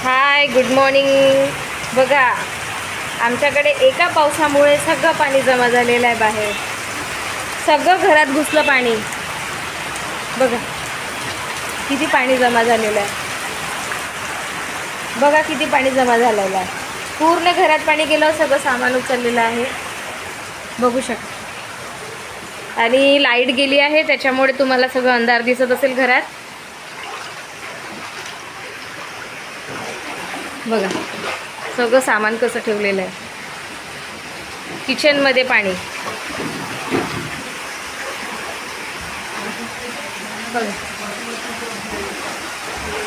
हाय, good morning. बघा, आमच्याकडे एका पावसामुळे सगळं पाणी जमा झालेलं आहे. बाहेर सगळं घरात घुसलं पाणी. बघा किती पाणी जमा झालेलं आहे. बघा किती पाणी जमा झालेलं आहे. पूर्ण घरात पाणी गेलं. सगळं सामान उचललेलं आहे, बघू शकता. आणि लाईट गेली आहे, त्याच्यामुळे तुम्हाला सगळं अंधार दिसत असेल घरात. बघा सगळं सामान कसं ठेवलेलं आहे. किचनमध्ये पाणी. बघा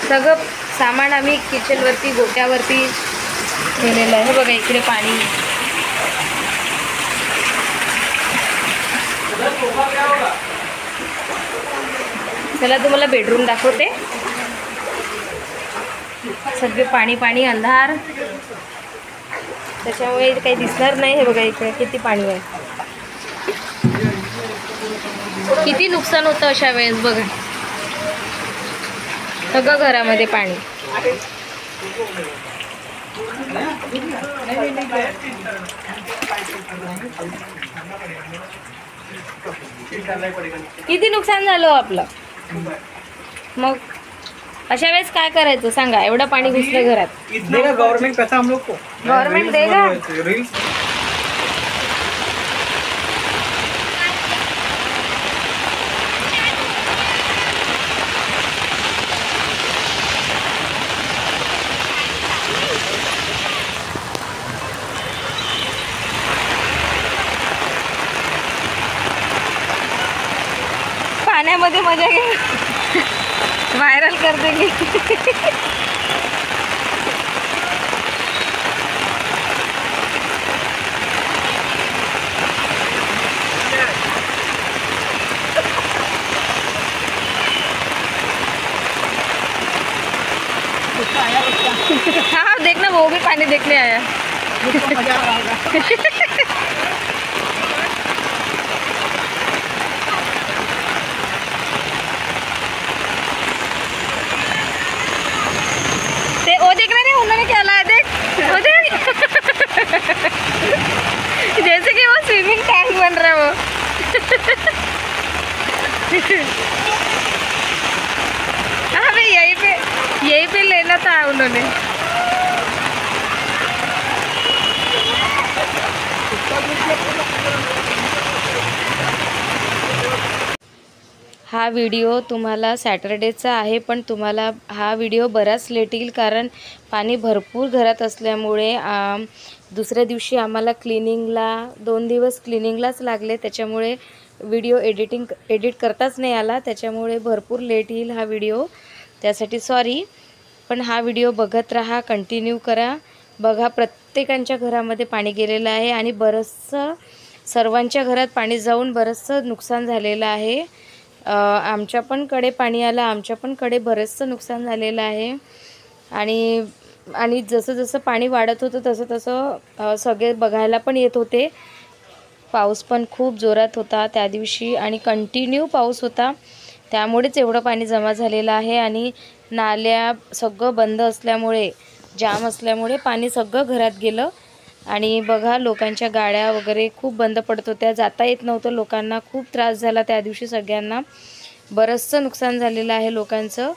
सगळं सामान आम्ही किचनवरती गोट्यावरती ठेवलेलं आहे. बघा इकडे पाणी. चला तुम्हाला बेडरूम दाखवते. सगळे पाणी पाणी, अंधार, त्याच्यामुळे काही दिसणार नाही. हे बघा इकडे किती पाणी आहे. किती नुकसान होतं अशा वेळेस. बघा सगळं घरामध्ये पाणी. किती नुकसान झालं आपलं. मग अशा वेळेस काय करायचं सांगा. एवढं पाणी घुसलं घरात. देगा गवर्नमेंट पैसा हम लोग को. गवर्नमेंट देगा. पाण्यामध्ये मजा घे. व्हायरल कर देंगे. हाँ देखना, वो भी पानी देखने आया. वो देख रहे हैं उन्होंने क्या लाया. देख वो देख. जैसे कि वो स्विमिंग टैंक बन रहा है वो. हाँ भाई यहीं पे लेना था उन्होंने. हा व्हिडिओ तुम्हाला सॅटर्डेचा आहे, पण तुम्हाला हा व्हिडिओ बराच लेट येईल, कारण पाणी भरपूर घरात असल्यामुळे दुसऱ्या दिवशी आम्हाला क्लिनिंगला 2 दिवस क्लिनिंगलाच लागले. त्याच्यामुळे व्हिडिओ एडिट करताच नाही आला. त्याच्यामुळे भरपूर लेट येईल हा व्हिडिओ, त्यासाठी सॉरी. पण हा व्हिडिओ बघत राहा, कंटिन्यू करा. बघा प्रत्येकांच्या घरामध्ये पाणी गेलेलं आहे आणि बरंचसं सर्वांच्या घरात पाणी जाऊन बरंचसं नुकसान झालेलं आहे. आमच्या पण कडे पाणी आलं. आमच्या पण कडे बरंचसं नुकसान झालेलं आहे. आणि जसं जसं पाणी वाढत होतं तसं तसं सगळे बघायला पण येत होते. पाऊस पण खूप जोरात होता त्या दिवशी आणि कंटिन्यू पाऊस होता, त्यामुळेच एवढं पाणी जमा झालेलं आहे. आणि नाल्या सगळं बंद असल्यामुळे, जाम असल्यामुळे पाणी सगळं घरात गेलं. आणि बघा लोकांच्या गाड्या वगैरे खूप बंद पडत होत्या, जाता येत नव्हतं लोकांना. खूप त्रास झाला त्या दिवशी सगळ्यांना. बरंचसं नुकसान झालेलं आहे लोकांचं.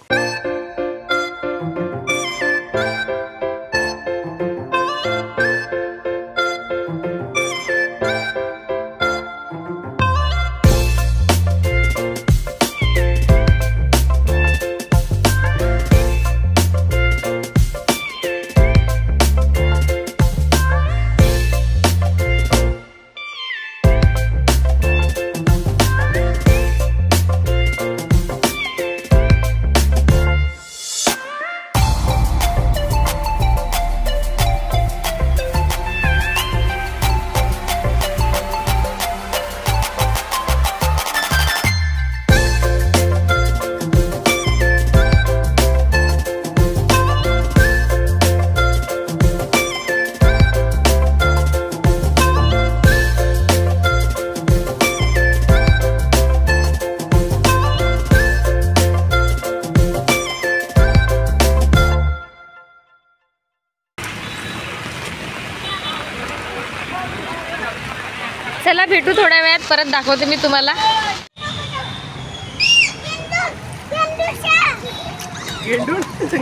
चला भेटू थोड्या वेळात, परत दाखवते मी तुम्हाला.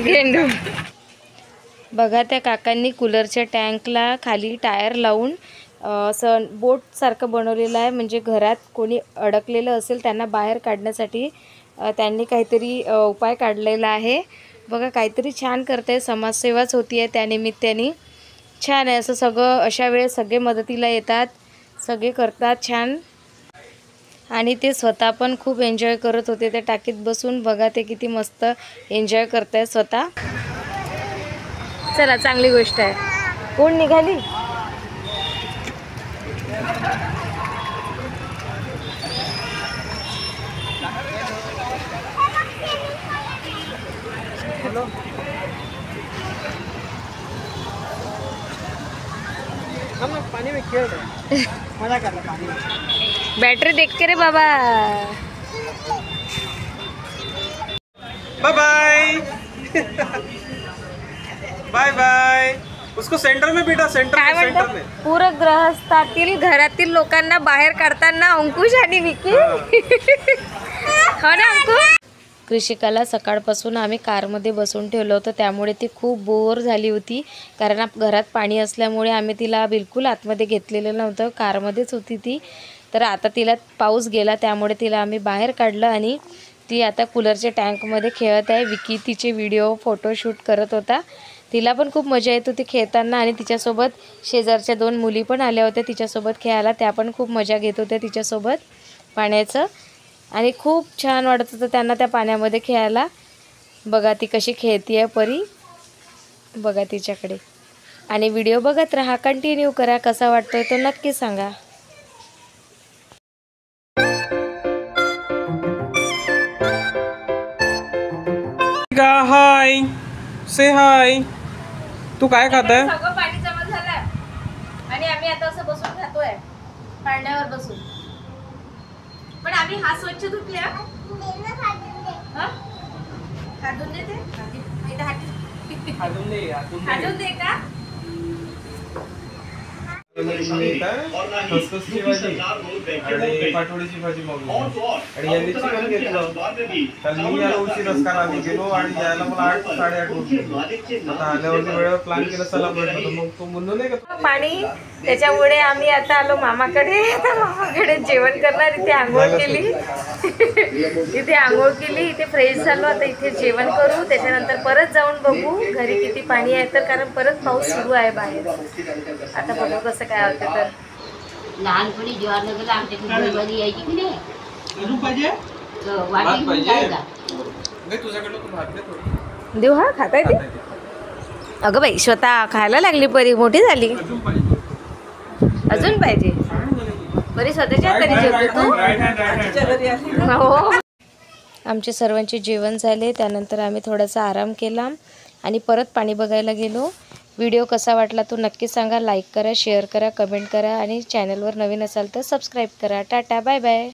गेंडूळ. बघा त्या काकांनी कूलरच्या टँकला खाली टायर लावून असं बोटसारखं बनवलेलं आहे. म्हणजे घरात कोणी अडकलेलं असेल त्यांना बाहेर काढण्यासाठी त्यांनी काहीतरी उपाय काढलेला आहे. बघा काहीतरी छान करते, समाजसेवाच होती आहे त्यानिमित्ताने. छान आहे असं सगळं. अशा वेळेस सगळे मदतीला येतात, सगळे करतात छान. आणि ते स्वतः पण खूप एन्जॉय करत होते त्या टाकीत बसून. बघा ते किती मस्त एन्जॉय करत आहे स्वतः. चला चांगली गोष्ट आहे. कोण निघाली? हम लोग पानी में खेल रहे हैं, मजा कर रहे हैं पानी में. बॅटरी देख के रे बाबा. Bye bye. Bye bye. उसको सेंटर में बेटा, सेंटर काय में, सेंटर म्हणतात? में. पूरक ग्रहस्थातील घरातील लोकांना बाहेर काढताना अंकुश आणि विकी. हो ना अंकुश? कृषिकाला सकाळपासून आम्ही कारमध्ये बसून ठेवलं होतं, त्यामुळे ती खूप बोर झाली होती. कारण घरात पाणी असल्यामुळे आम्ही तिला बिलकुल आतमध्ये घेतलेलं नव्हतं, कारमध्येच होती ती. तर आता तिला पाऊस गेला त्यामुळे तिला आम्ही बाहेर काढलं आणि ती आता कूलरच्या टँकमध्ये खेळत आहे. विकी तिचे व्हिडिओ फोटोशूट करत होता. तिला पण खूप मजा येत होती खेळताना. आणि तिच्यासोबत शेजारच्या 2 मुली पण आल्या होत्या तिच्यासोबत खेळायला. त्या पण खूप मजा घेत होत्या तिच्यासोबत पाण्याचं. आणि खूप छान वाटत होतं त्यांना त्या पाण्यामध्ये खेळायला. बघा ती कशी खेळती आहे परी, बघा तिच्याकडे. आणि व्हिडिओ बघत राहा, कंटिन्यू करा. कसा वाटतोय तो नक्की सांगा. हाय, से हाय. तू काय खाताय? सगळं पाणी जमा झालं आणि आम्ही आता असं बसून खातोय पाण्यावर बसून. पण आम्ही हात स्वच्छ धुतले. खाजून दे ते, खाजून दे का? खसखसची भाजी आणि पाटोळीची भाजी मागवली आणि यांनी चिकन घेतलं. तर मी याला उशीरच कारण आम्ही गेलो आणि यायला मला 8 साडेआठ वाजले. आता आल्यावरती वेळेवर प्लॅन केलं चला म्हटलं, तर मग तो म्हणलो नाही का पाणी. त्याच्यामुळे आम्ही आता आलो मामाकडे. आता मामाकडे जेवण करणार. इथे आंघोळ केली, इथे आंघोळ केली, इथे फ्रेश झालो. आता इथे जेवण करू, त्याच्यानंतर परत जाऊन बघू घरी किती पाणी आहे तर. कारण परत पाऊस सुरू आहे बाहेर. आता बघू कसं काय होतं तर. लहानपणी जवाहरनगरला आमच्याकडे दिवाळी यायची की नाही, अजून पाहिजे? वाटी घेऊन जायचा. नाही तुझ्याकडनं तू भात दे थोडी. देऊ हा खाता येते. अगं बाई स्वतः खायला लागली परी, मोठी झाली. अजून पाहिजे परी, स्वतःच्या घरी जेवतो तू. हो. आमचे सर्वांचे जेवण झाले, त्यानंतर आम्ही थोडासा आराम केला आणि परत पाणी बघायला गेलो. व्हिडिओ कसा वाटला तो नक्की सांगा. लाईक करा, शेअर करा, कमेंट करा आणि चॅनलवर नवीन असाल तर सबस्क्राईब करा. Tata, bye bye.